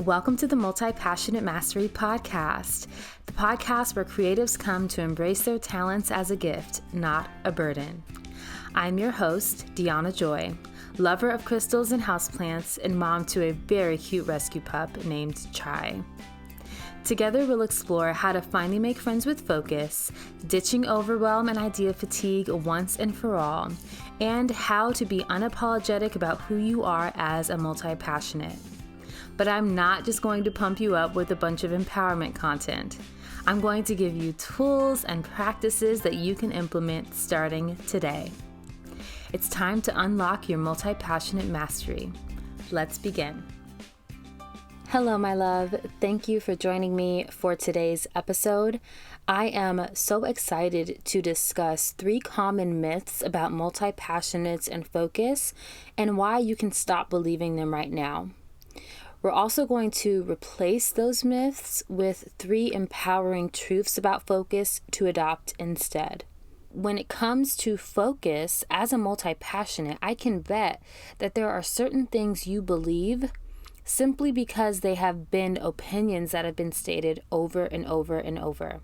Welcome to the Multi-Passionate Mastery Podcast, the podcast where creatives come to embrace their talents as a gift, not a burden. I'm your host, Deanna Joy, lover of crystals and houseplants and mom to a very cute rescue pup named Chai. Together, we'll explore how to finally make friends with focus, ditching overwhelm and idea fatigue once and for all, and how to be unapologetic about who you are as a multi-passionate. But I'm not just going to pump you up with a bunch of empowerment content. I'm going to give you tools and practices that you can implement starting today. It's time to unlock your multi-passionate mastery. Let's begin. Hello, my love. Thank you for joining me for today's episode. I am so excited to discuss 3 common myths about multi-passionates and focus and why you can stop believing them right now. We're also going to replace those myths with 3 empowering truths about focus to adopt instead. When it comes to focus, as a multi-passionate, I can bet that there are certain things you believe simply because they have been opinions that have been stated over and over and over.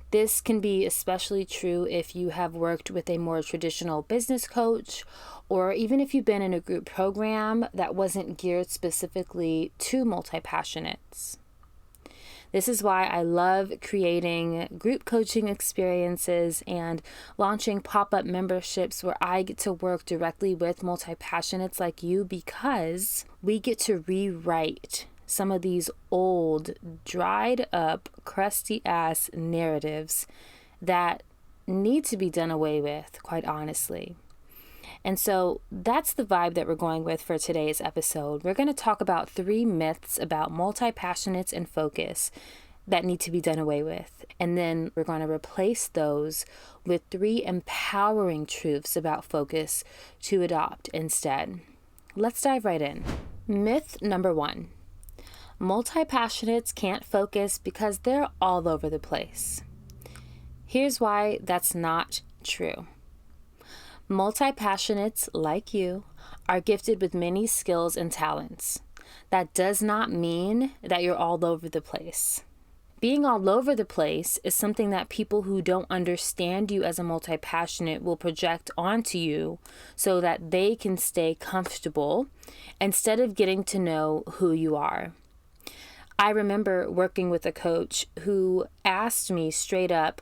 This can be especially true if you have worked with a more traditional business coach, or even if you've been in a group program that wasn't geared specifically to multi-passionates. This is why I love creating group coaching experiences and launching pop-up memberships where I get to work directly with multi-passionates like you, because we get to rewrite some of these old, dried up, crusty ass narratives that need to be done away with, quite honestly. And so that's the vibe that we're going with for today's episode. We're going to talk about 3 myths about multi-passionates and focus that need to be done away with. And then we're going to replace those with 3 empowering truths about focus to adopt instead. Let's dive right in. Myth number 1. Multi-passionates can't focus because they're all over the place. Here's why that's not true. Multi-passionates, like you, are gifted with many skills and talents. That does not mean that you're all over the place. Being all over the place is something that people who don't understand you as a multi-passionate will project onto you so that they can stay comfortable instead of getting to know who you are. I remember working with a coach who asked me straight up,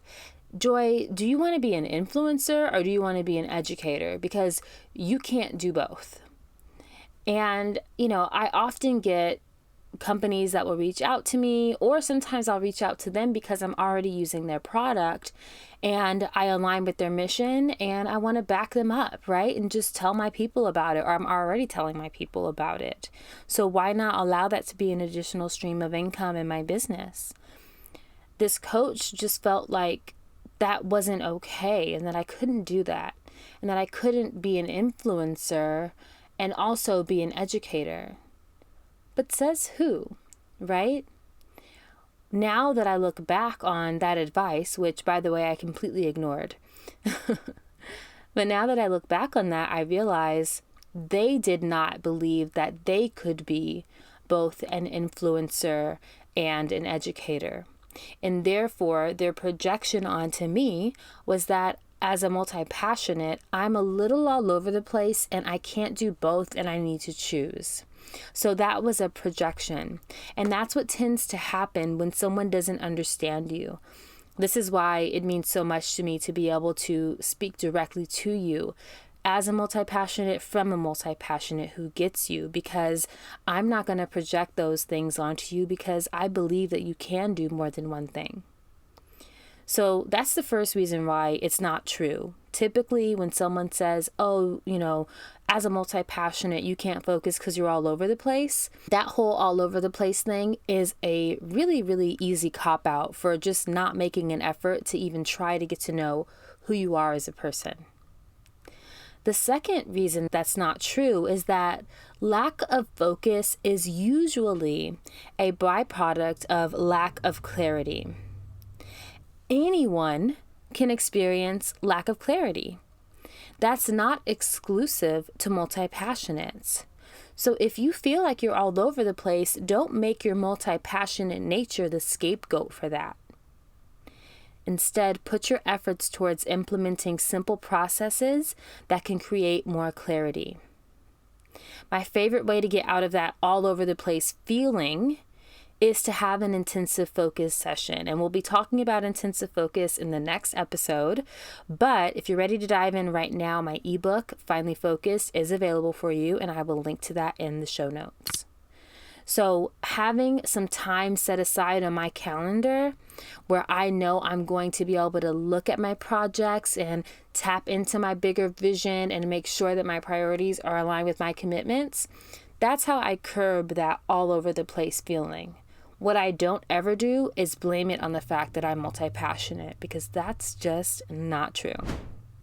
Joy, do you want to be an influencer or do you want to be an educator? Because you can't do both. And, I often get companies that will reach out to me, or sometimes I'll reach out to them because I'm already using their product and I align with their mission and I want to back them up, right? And just tell my people about it, or I'm already telling my people about it. So why not allow that to be an additional stream of income in my business? This coach just felt like that wasn't okay and that I couldn't do that and that I couldn't be an influencer and also be an educator. But says who, right? Now that I look back on that advice, which, by the way, I completely ignored, but now that I look back on that, I realize they did not believe that they could be both an influencer and an educator. And therefore, their projection onto me was that as a multi-passionate, I'm a little all over the place and I can't do both and I need to choose. So that was a projection. And that's what tends to happen when someone doesn't understand you. This is why it means so much to me to be able to speak directly to you as a multi-passionate from a multi-passionate who gets you, because I'm not going to project those things onto you because I believe that you can do more than one thing. So that's the first reason why it's not true. Typically, when someone says, as a multi-passionate, you can't focus because you're all over the place, that whole all over the place thing is a really, really easy cop-out for just not making an effort to even try to get to know who you are as a person. The second reason that's not true is that lack of focus is usually a byproduct of lack of clarity. Anyone can experience lack of clarity. That's not exclusive to multi-passionates. So if you feel like you're all over the place, don't make your multi-passionate nature the scapegoat for that. Instead, put your efforts towards implementing simple processes that can create more clarity. My favorite way to get out of that all over the place feeling is to have an intensive focus session. And we'll be talking about intensive focus in the next episode. But if you're ready to dive in right now, my ebook, Finally Focused, is available for you, and I will link to that in the show notes. So having some time set aside on my calendar where I know I'm going to be able to look at my projects and tap into my bigger vision and make sure that my priorities are aligned with my commitments, that's how I curb that all over the place feeling. What I don't ever do is blame it on the fact that I'm multi-passionate, because that's just not true.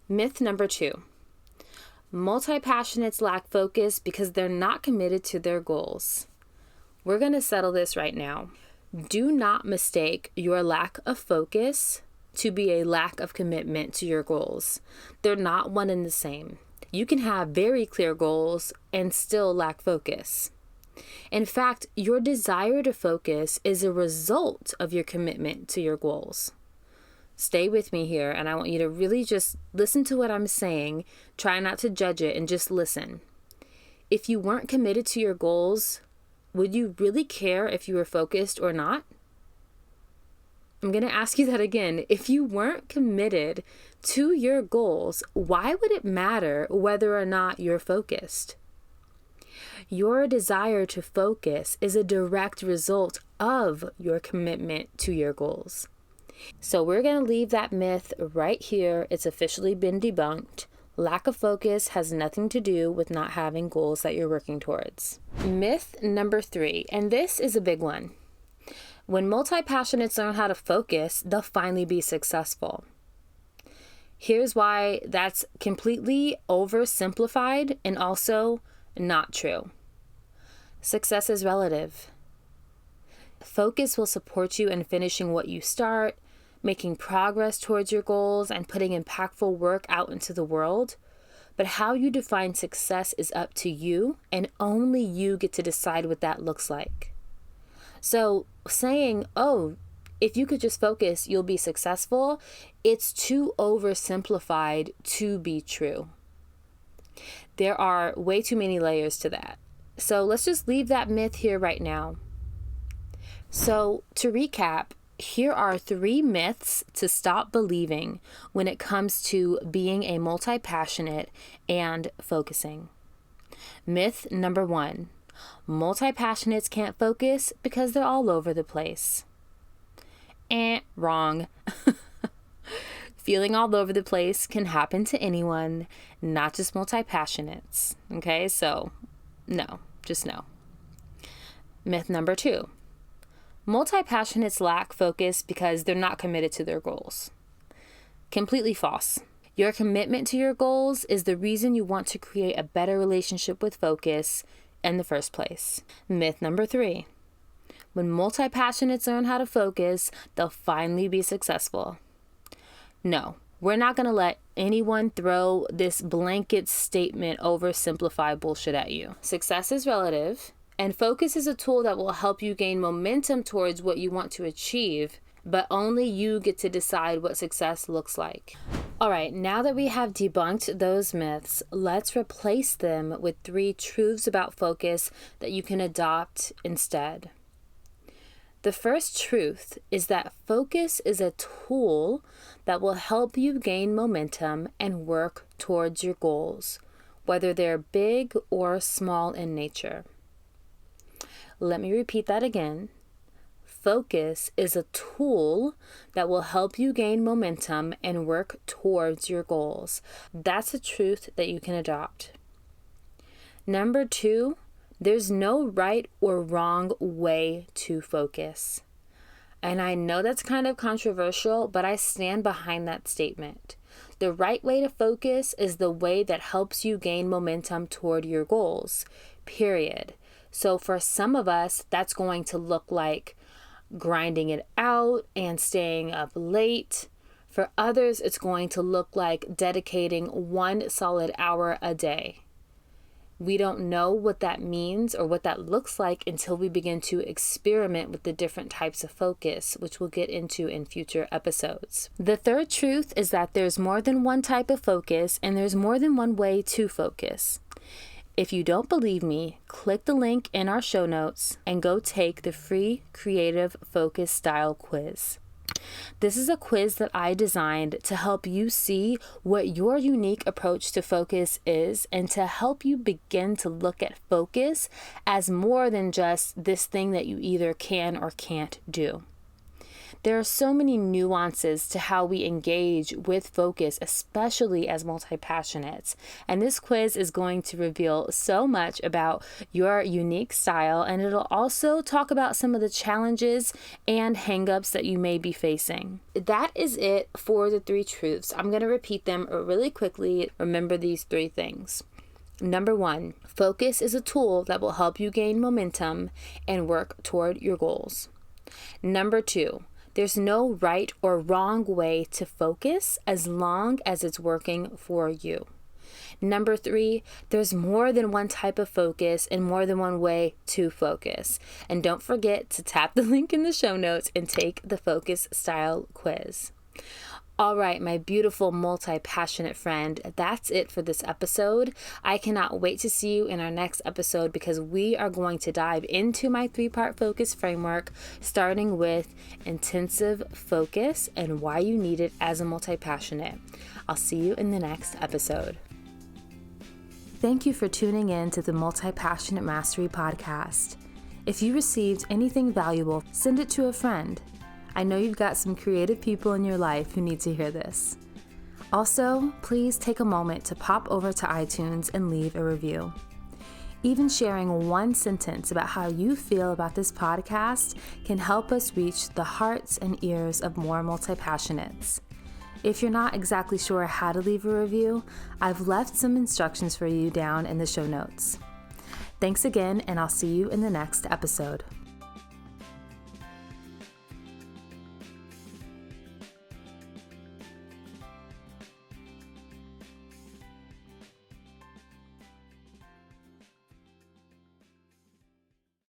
Myth number 2. Multi-passionates lack focus because they're not committed to their goals. We're going to settle this right now. Do not mistake your lack of focus to be a lack of commitment to your goals. They're not one and the same. You can have very clear goals and still lack focus. In fact, your desire to focus is a result of your commitment to your goals. Stay with me here, and I want you to really just listen to what I'm saying. Try not to judge it and just listen. If you weren't committed to your goals, would you really care if you were focused or not? I'm going to ask you that again. If you weren't committed to your goals, why would it matter whether or not you're focused? Your desire to focus is a direct result of your commitment to your goals. So we're going to leave that myth right here. It's officially been debunked. Lack of focus has nothing to do with not having goals that you're working towards. Myth number 3, and this is a big one. When multi-passionates learn how to focus, they'll finally be successful. Here's why that's completely oversimplified and also not true. Success is relative. Focus will support you in finishing what you start, making progress towards your goals, and putting impactful work out into the world. But how you define success is up to you, and only you get to decide what that looks like. So saying, oh, if you could just focus, you'll be successful, it's too oversimplified to be true. There are way too many layers to that. So let's just leave that myth here right now. So to recap, here are 3 myths to stop believing when it comes to being a multi-passionate and focusing. Myth number 1, multi-passionates can't focus because they're all over the place. Wrong. Feeling all over the place can happen to anyone, not just multi-passionates. Okay, so no, just no. Myth number 2. Multi-passionates lack focus because they're not committed to their goals. Completely false. Your commitment to your goals is the reason you want to create a better relationship with focus in the first place. Myth number 3. When multi-passionates learn how to focus, they'll finally be successful. No, we're not going to let anyone throw this blanket statement oversimplified bullshit at you. Success is relative. And focus is a tool that will help you gain momentum towards what you want to achieve, but only you get to decide what success looks like. All right, now that we have debunked those myths, let's replace them with 3 truths about focus that you can adopt instead. The first truth is that focus is a tool that will help you gain momentum and work towards your goals, whether they're big or small in nature. Let me repeat that again. Focus is a tool that will help you gain momentum and work towards your goals. That's a truth that you can adopt. Number 2, there's no right or wrong way to focus. And I know that's kind of controversial, but I stand behind that statement. The right way to focus is the way that helps you gain momentum toward your goals, period. So for some of us, that's going to look like grinding it out and staying up late. For others, it's going to look like dedicating 1 solid hour a day. We don't know what that means or what that looks like until we begin to experiment with the different types of focus, which we'll get into in future episodes. The third truth is that there's more than one type of focus and there's more than one way to focus. If you don't believe me, click the link in our show notes and go take the free Creative Focus Style quiz. This is a quiz that I designed to help you see what your unique approach to focus is and to help you begin to look at focus as more than just this thing that you either can or can't do. There are so many nuances to how we engage with focus, especially as multi-passionates. And this quiz is going to reveal so much about your unique style, and it'll also talk about some of the challenges and hangups that you may be facing. That is it for the 3 truths. I'm going to repeat them really quickly. Remember these 3 things. Number 1, focus is a tool that will help you gain momentum and work toward your goals. Number 2, there's no right or wrong way to focus as long as it's working for you. Number 3, there's more than one type of focus and more than one way to focus. And don't forget to tap the link in the show notes and take the focus style quiz. All right, my beautiful multi-passionate friend, that's it for this episode. I cannot wait to see you in our next episode because we are going to dive into my 3-part focus framework, starting with intensive focus and why you need it as a multi-passionate. I'll see you in the next episode. Thank you for tuning in to the Multi-Passionate Mastery Podcast. If you received anything valuable, send it to a friend. I know you've got some creative people in your life who need to hear this. Also, please take a moment to pop over to iTunes and leave a review. Even sharing one sentence about how you feel about this podcast can help us reach the hearts and ears of more multi-passionates. If you're not exactly sure how to leave a review, I've left some instructions for you down in the show notes. Thanks again, and I'll see you in the next episode.